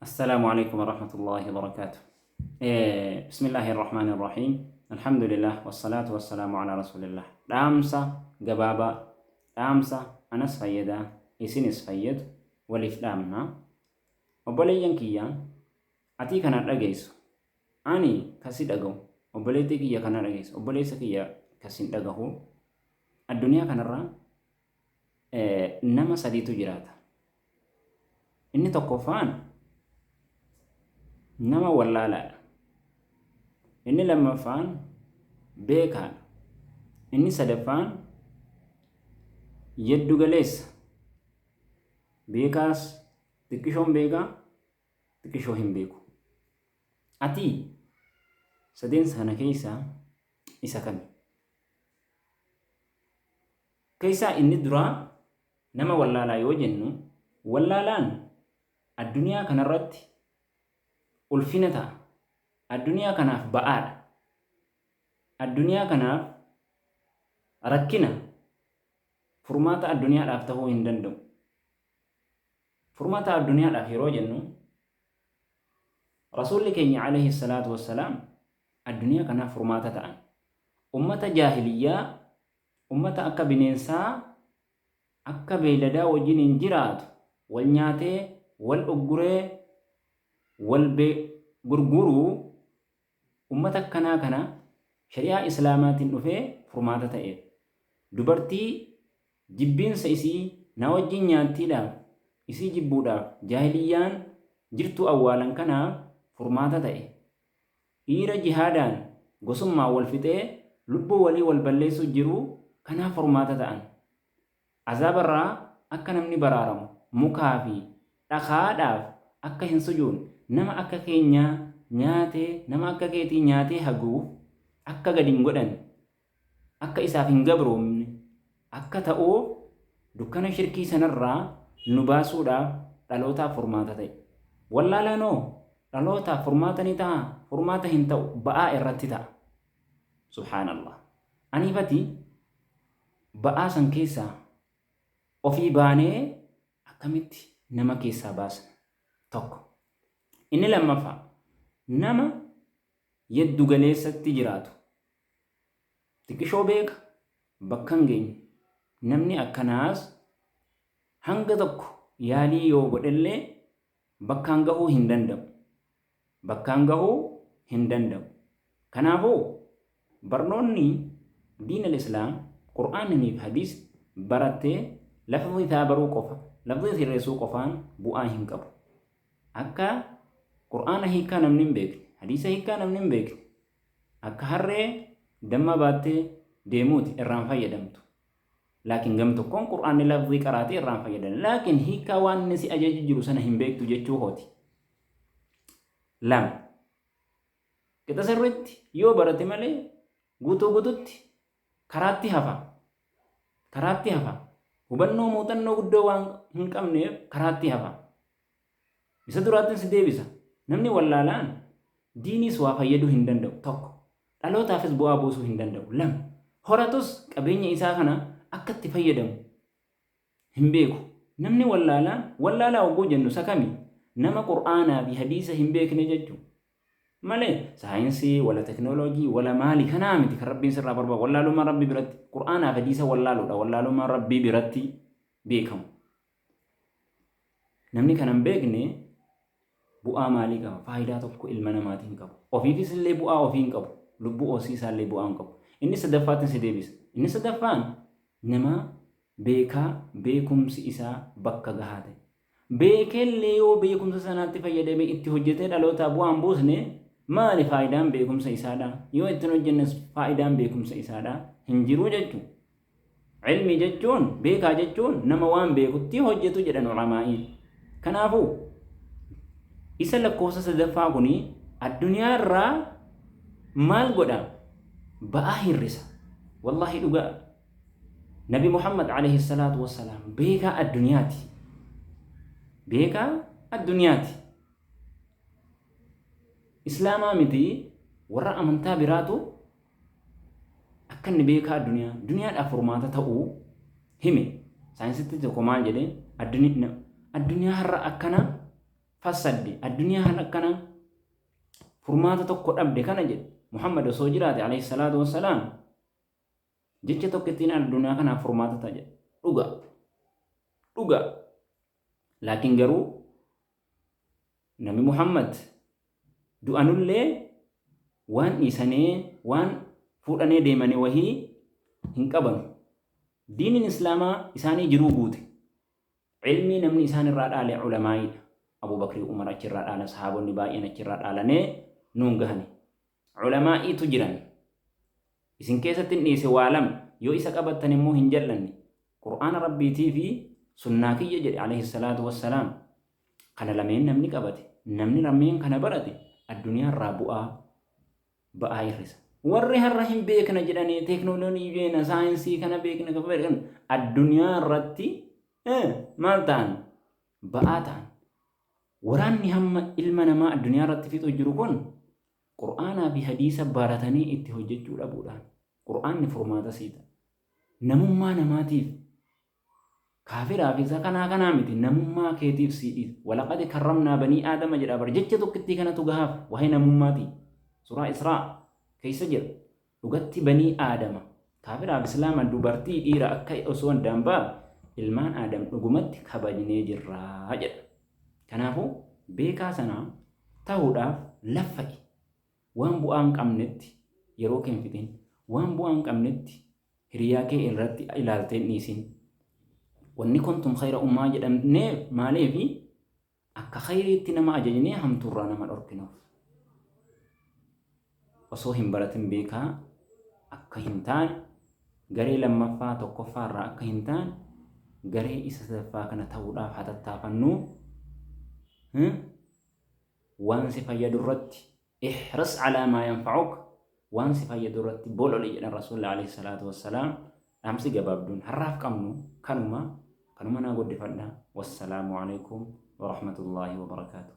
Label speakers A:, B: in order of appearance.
A: السلام عليكم ورحمة الله وبركاته. بسم الله الرحمن الرحيم. الحمد لله والصلاة والسلام على رسول الله. دامسا جبابا دامسا أنس فيدا إسنس فيد ولف دامنا وبلي ينكيا أتي كان رجيس أني كسيد أجو وبلي تكيا كان رجيس وبلي سكيا كسيد أجو الدنيا كان را نما سديتو جراتا إني تقفان nama wallaalaadha. Inni lammaffaan beekaadha. Inni sadaffaan yeddu galeessa. Beekaas xiqqishoon beekaa, xiqqishoo hin beeku. Ati sadeen sana keessaa isa kami? Keessaa inni duraa nama wallaalaa yoo jennu, wallaalaan addunyaa kanarratti ulfina ta'a. Addunyaa kanaaf ba'aadha. Addunyaa kanaaf rakkina furmaata addunyaadhaaf ta'uu hin danda'u. Furmaata addunyaadhaaf yeroo jennu rasuulli keenya alayhi salaatu wassalaam addunyaa kanaaf furmaata ta'an. Ummata jaahiliyyaa, ummata akka bineensaa, akka beeyladaa wajjin hin jiraatu, wal nyaatee, wal ugguree, wal gurguruu ummata akkanaa kana shari'aa islaamaatiin dhufee furmaata ta'eef. Dubartii jibbiinsa isii na wajjin nyaattiidhaaf, isii jibbuudhaaf jaahiliyyaan jirtu awwaalan kanaaf furmaata ta'e. Dhiira jihaadaan gosummaa wal fixee lubbuu walii wal balleessu jiru kanaaf furmaata ta'an. Azaabarraa akka namni baraaramu, mukaa fi dhakaadhaaf akka hin sujuun nama akka keenyaa nyaatee, nama akka keetii nyaatee haguuf akka gadi hin godhan, akka isaaf hin gabroomne, akka ta'uuf dukkana shirkii sanarraa nu baasuudhaaf dhalootaaf furmaata ta'e. Wallaalaanoo dhalootaaf furmaata ni ta'a, furmaata hin ta'u ba'aa irratti ta'a. Subhaanallah. Aniifati ba'aa san keessaa ofii baanee akkamitti nama keessaa baasna? Tokko. Inni lammaffaa nama yeddu galeessatti jiraatu. Xiqqishoo beeka bakka hin geenye. Namni akkanaas hanga tokko yaalii yoo godhellee bakkaan gahuu hin danda'u. Bakkaan gahuu hin danda'u. Kanaafuu barnoonni diin al-Islaam, Qur'aanii fi hadiis barattee lafti isaa baruu qofa, lafti sirreessuu qofaan bu'aa hin qabu. Akka Qur'aana hiikaa namni hin beekne, hadiisa hiikaa namni hin beekne, akka harree damma baattee deemuuti irraan fayyadamtu. Laakiin gam tokkoon Qur'aanni lafzii qaraatee irraan fayyadamu. Laakiin hiikaa waan inni si ajaju jiru sana hin beektu jechuu hooti. Lama. Qixa sirriitti yoo barate malee guutuu guututti karaatti hafa. Karaatti hafa. Hubannoo muuxannoo guddoo waan hin qabneef karaatti hafa. Isa duraattiin si deebisa. Namni wallaalaan diiniis waa fayyaduu hin danda'u. Tokko. Dhalootaafis bu'aa buusuu hin danda'u. Lama. Horatus qabeenya isaa kana akka itti fayyadamu hin beeku. Namni wallaalaa hogguu jennu isa kami? Nama Qur'aanaa fi hadiisa hin beekne jechuudha. Malee saayinsii wala teknooloojii wala maali kanaa miti kan rabbiin sirraa barbaadu. Wallaalummaan rabbii biratti Qur'aanaa fi hadiisa wallaaluudha. Wallaalummaan rabbii biratti beekamu. Namni kana hin beekne bu'aa maalii qaba? Faayidaa tokko ilma namaatiin hin qabu. Ofiifis illee bu'aa ofii hin qabu. Lubbuu ofii isaa illee bu'aa hin qabu. Inni sadaffaatti si deebisa. Inni sadaffaan nama beekaa beekumsi isaa bakka gahaa ta'e. Beekellee yoo beekumsa sanaatti fayyadame itti hojjetee dhalootaa bu'aa hin buusne maali faayidaan beekumsa isaadhaa? Yoo ittiin hojjennes faayidaan beekumsa isaadhaa hin jiru jechuudha. Ilmi jechuun beekaa jechuun nama waan beekutti hojjetu jedhan ulamaa'iin. Kanaafuu isa lakkoofsa sadaffaa kuni addunyaarraa maal godha? Ba'aa hir'isa. Wallahi dhugaa. Nabi Muhammad alayhi salaatu wassalaam beekaa addunyaati. Beekaa addunyaati. Islaamaa miti warra amantaa biraatu akka inni beekaa addunyaa, duniyaadhaaf furmaata ta'uu hime. Saayinsitti tokko maal jedhee addunyaa har'a akkana fassadde addunyaa kana akkana furmaata tokko dhabde kana jedhe Muhammad osoo jiraate alayhi salaatu wassalaam jecha tokko ittiin addunyaa kanaaf furmaata ta'a jedhe dhuga laakiin garuu namni Muhammad du'anullee waan dhiisanii waan fuudhanii deemanii wahii hin qabanu diiniin islaamaa isaanii jiruu guute ilmii namni isaan irraa dhaale ulamaa'idha Abu Bakri Umar achirraa dhaala sahaabonni baay'een achirraa dhaalanii nuun gahani ulamaa'iitu jiran isin keessatti dhiise waa lama yoo isa qabattan immoo hin jallanne qur'aana rabbiitii fi sunnaa kiyya jedhe alayhi salaatu wassalaam kana lameen namni qabate namni lameen kana barate addunyaa irraa ba'aa hir'isa warri har'a hin beekna jedhanii teeknooloojii beekna saayinsii kana beekna kan beekan addunyaa irratti maal ta'an ba'aa ta'an waraanni hamma ilma namaa addunyaa irratti fixu jiru kun qur'aanaa fi hadiisa baratanii itti hojjechuu dhabuudhaan qur'aanni furmaata siita namummaa namaatiif kaafiraaf isa kanaa miti namummaa keetiif siidhiis walaqad karramnaa banii aadama jedha bar jecha tokkittii kanatu gahaaf waa'ee namummaati suuraa israa keessa jira dhugatti banii aadama kaafiraaf islaama dubartii dhiira akka osoo addaan ba'a ilmaan aadam dhugumatti kabajnee jirraa jedha kanaafuu beekaa sanaa ta'uudhaaf laffa'i waan bu'aan qabnetti yeroo kee hin fixin waan bu'aan qabnetti hiriyaa kee irratti ilaaltee dhiisin wanni kuntum khayra ummaa jedhamnee maaliifi akka khayriitti nama ajajnee hamtuurraa nama dhorkinuuf osoo hin baratin beekaa akka hin taane garee lammaffaa tokkoffaarraa akka hin taane garee isa sadaffaa kana ta'uudhaaf hatattaafannuu waan si fayyadu irratti ihris alaa maa yanfa'uk waan si fayyadu irratti bololi jedhan rasuulli alayhi salaatu wassalaam dhaamsi gabaabduun har'aaf qabnu kanuma naa guddifadha wassalaamu alaykum wa rahmatullaahi wa barakaatuh